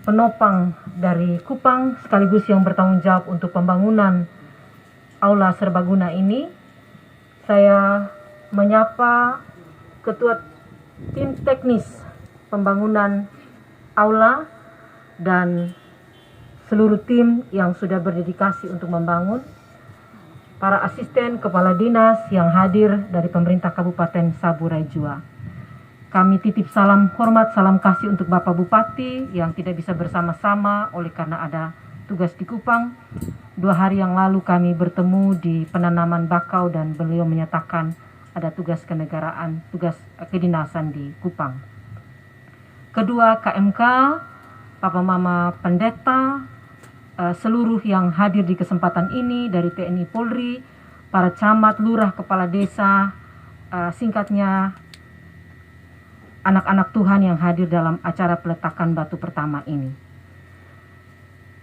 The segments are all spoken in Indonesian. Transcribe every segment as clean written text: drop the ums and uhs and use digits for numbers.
penopang dari Kupang sekaligus yang bertanggung jawab untuk pembangunan aula serbaguna ini. Saya menyapa Ketua Tim Teknis Pembangunan Aula dan seluruh tim yang sudah berdedikasi untuk membangun, para asisten kepala dinas yang hadir dari pemerintah Kabupaten Saburai Jua. Kami titip salam hormat, salam kasih untuk Bapak Bupati yang tidak bisa bersama-sama oleh karena ada tugas di Kupang. 2 hari yang lalu kami bertemu di penanaman bakau dan beliau menyatakan ada tugas kenegaraan, tugas kedinasan di Kupang. Kedua, KMK, Papa Mama Pendeta, seluruh yang hadir di kesempatan ini dari TNI Polri, para camat, lurah, kepala desa, singkatnya anak-anak Tuhan yang hadir dalam acara peletakan batu pertama ini.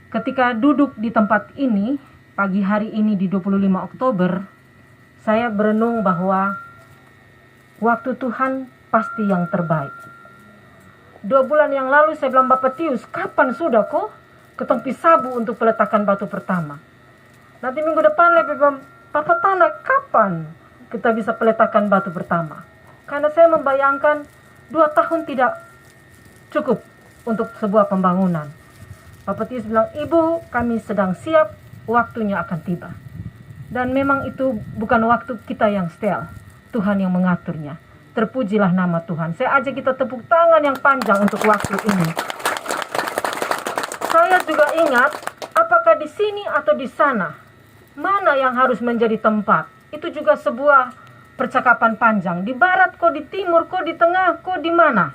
Ketika duduk di tempat ini, pagi hari ini di 25 Oktober, saya berenung bahwa waktu Tuhan pasti yang terbaik. 2 bulan yang lalu saya bilang, Bapak Tius, kapan sudah kok ketong sabu untuk peletakan batu pertama? Nanti minggu depan lebih Bapak Tanah, kapan kita bisa peletakan batu pertama? Karena saya membayangkan 2 tahun tidak cukup untuk sebuah pembangunan. Bapak Tius bilang, Ibu, kami sedang siap, waktunya akan tiba. Dan memang itu bukan waktu kita yang setel, Tuhan yang mengaturnya. Terpujilah nama Tuhan. Saya ajak kita tepuk tangan yang panjang untuk waktu ini. Saya juga ingat, apakah di sini atau di sana, mana yang harus menjadi tempat. Itu juga sebuah percakapan panjang. Di barat kok, di timur kok, di tengah kok, di mana?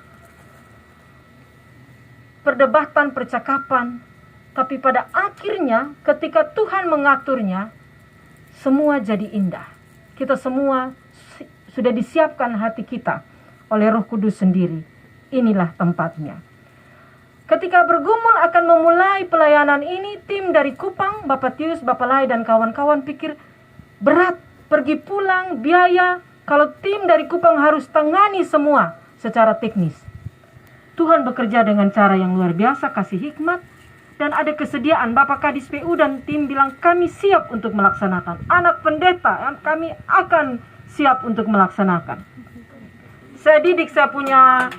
Perdebatan, percakapan. Tapi pada akhirnya ketika Tuhan mengaturnya, semua jadi indah. Kita semua sudah disiapkan hati kita oleh Roh Kudus sendiri. Inilah tempatnya. Ketika bergumul akan memulai pelayanan ini, tim dari Kupang, Bapak Tius, Bapak Lai dan kawan-kawan pikir berat. Pergi pulang, biaya, kalau tim dari Kupang harus tangani semua secara teknis. Tuhan bekerja dengan cara yang luar biasa, kasih hikmat, dan ada kesediaan. Bapak Kadis PU dan tim bilang, kami siap untuk melaksanakan. Anak pendeta, kami akan siap untuk melaksanakan. Saya didik, saya punya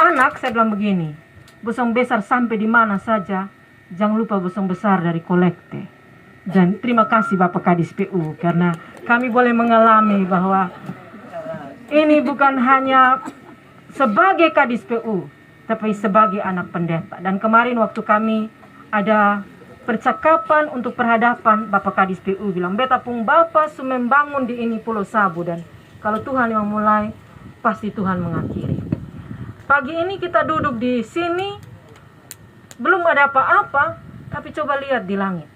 anak, saya bilang begini, bosong besar sampai di mana saja, jangan lupa bosong besar dari kolekte. Dan terima kasih Bapak Kadis PU karena kami boleh mengalami bahwa ini bukan hanya sebagai Kadis PU, tapi sebagai anak pendeta. Dan kemarin waktu kami ada percakapan untuk perhadapan, Bapak Kadis PU bilang, beta pun Bapak membangun di ini Pulau Sabu, dan kalau Tuhan yang mulai, pasti Tuhan mengakhiri. Pagi ini kita duduk di sini, belum ada apa-apa, tapi coba lihat di langit.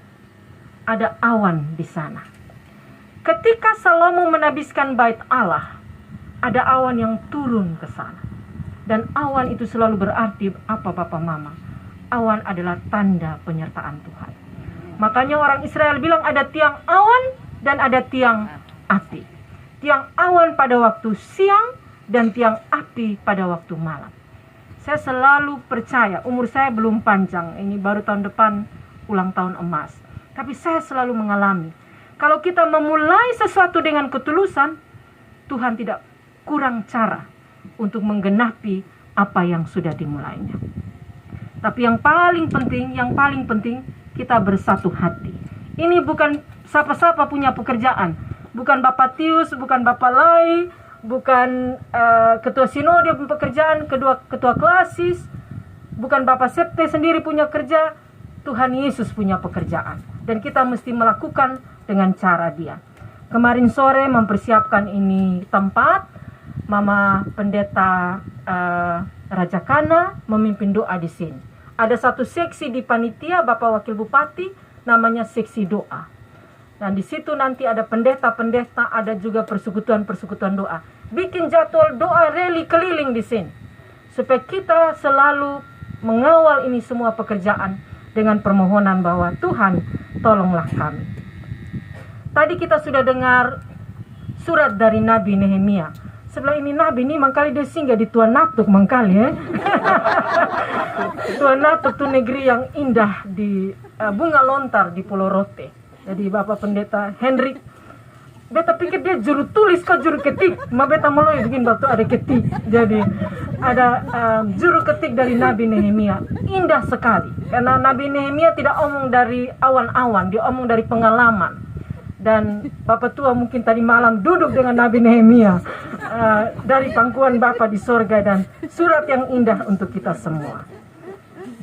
Ada awan di sana. Ketika Salomo menabiskan bait Allah, ada awan yang turun ke sana. Dan awan itu selalu berarti apa Bapak Mama? Awan adalah tanda penyertaan Tuhan. Makanya orang Israel bilang ada tiang awan dan ada tiang api. Tiang awan pada waktu siang dan tiang api pada waktu malam. Saya selalu percaya, umur saya belum panjang, ini baru tahun depan ulang tahun emas. Tapi saya selalu mengalami, kalau kita memulai sesuatu dengan ketulusan, Tuhan tidak kurang cara untuk menggenapi apa yang sudah dimulainya. Tapi yang paling penting kita bersatu hati. Ini bukan siapa-siapa punya pekerjaan. Bukan Bapak Tius, bukan Bapak Lai, bukan Ketua Sinode punya pekerjaan, Ketua Klasis, bukan Bapak Septe sendiri punya kerja. Tuhan Yesus punya pekerjaan. Dan kita mesti melakukan dengan cara Dia. Kemarin sore mempersiapkan ini tempat, Mama Pendeta Raja Kana memimpin doa di sini. Ada satu seksi di panitia, Bapak Wakil Bupati, namanya seksi doa. Dan di situ nanti ada pendeta-pendeta, ada juga persekutuan-persekutuan doa. Bikin jadwal doa rally keliling di sini. Supaya kita selalu mengawal ini semua pekerjaan dengan permohonan bahwa Tuhan tolonglah kami. Tadi kita sudah dengar surat dari Nabi Nehemia. sebelah ini nabi ini mangkali dia singgah di Tuan Natuk mangkali ya. Tuan Natuk tuh negeri yang indah di bunga lontar di Pulau Rote. Jadi Bapak Pendeta Hendrik, beta pikir dia juru tulis kok juru ketik, ma beta mulai begini waktu ada ketik. Jadi ada juru ketik dari Nabi Nehemia, indah sekali. Karena Nabi Nehemia tidak omong dari awan-awan, dia omong dari pengalaman. Dan Bapak tua mungkin tadi malam duduk dengan Nabi Nehemia dari pangkuan Bapak di sorga, dan surat yang indah untuk kita semua.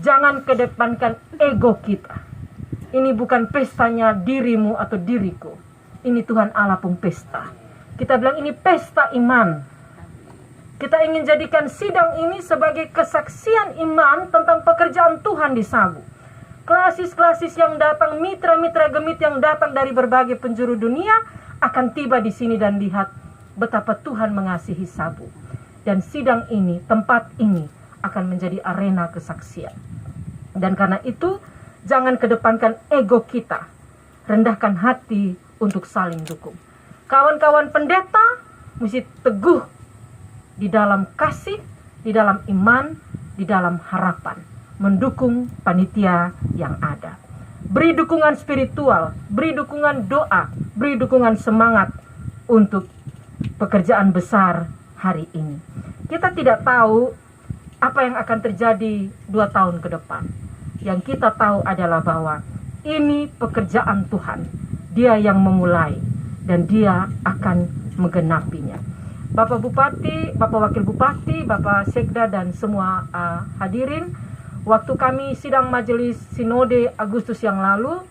Jangan kedepankan ego kita. Ini bukan pestanya dirimu atau diriku. Ini Tuhan Allah pun pesta. Kita bilang ini pesta iman. Kita ingin jadikan sidang ini sebagai kesaksian iman tentang pekerjaan Tuhan di Sabu. Klasis-klasis yang datang, mitra-mitra gemit yang datang dari berbagai penjuru dunia akan tiba di sini dan lihat betapa Tuhan mengasihi Sabu. Dan sidang ini, tempat ini akan menjadi arena kesaksian. Dan karena itu, jangan kedepankan ego kita. Rendahkan hati untuk saling dukung. Kawan-kawan pendeta mesti teguh di dalam kasih, di dalam iman, di dalam harapan, mendukung panitia yang ada. Beri dukungan spiritual, beri dukungan doa, beri dukungan semangat untuk pekerjaan besar hari ini. Kita tidak tahu apa yang akan terjadi 2 tahun ke depan. Yang kita tahu adalah bahwa ini pekerjaan Tuhan. Dia yang memulai dan dia akan menggenapinya. Bapak Bupati, Bapak Wakil Bupati, Bapak Sekda dan semua hadirin, waktu kami sidang majelis sinode Agustus yang lalu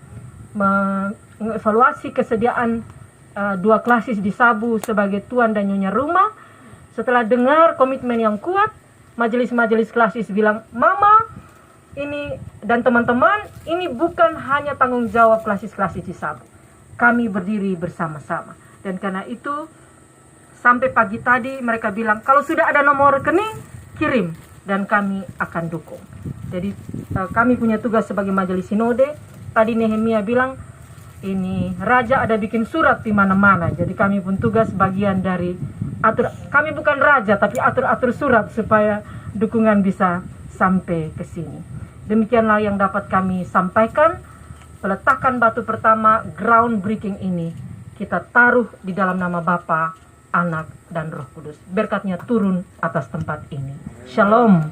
mengevaluasi kesediaan 2 klasis di Sabu sebagai tuan dan nyonya rumah, setelah dengar komitmen yang kuat, majelis-majelis klasis bilang, Mama, ini dan teman-teman, ini bukan hanya tanggung jawab klasis-klasis di Sabu. Kami berdiri bersama-sama. Dan karena itu, sampai pagi tadi mereka bilang, kalau sudah ada nomor rekening, kirim. Dan kami akan dukung. Jadi kami punya tugas sebagai majelis sinode. Tadi Nehemia bilang, ini raja ada bikin surat di mana-mana. Jadi kami pun tugas bagian dari atur. Kami bukan raja, tapi atur-atur surat supaya dukungan bisa sampai ke sini. Demikianlah yang dapat kami sampaikan. Peletakan batu pertama groundbreaking ini kita taruh di dalam nama Bapa, Anak, dan Roh Kudus. Berkatnya turun atas tempat ini. Shalom.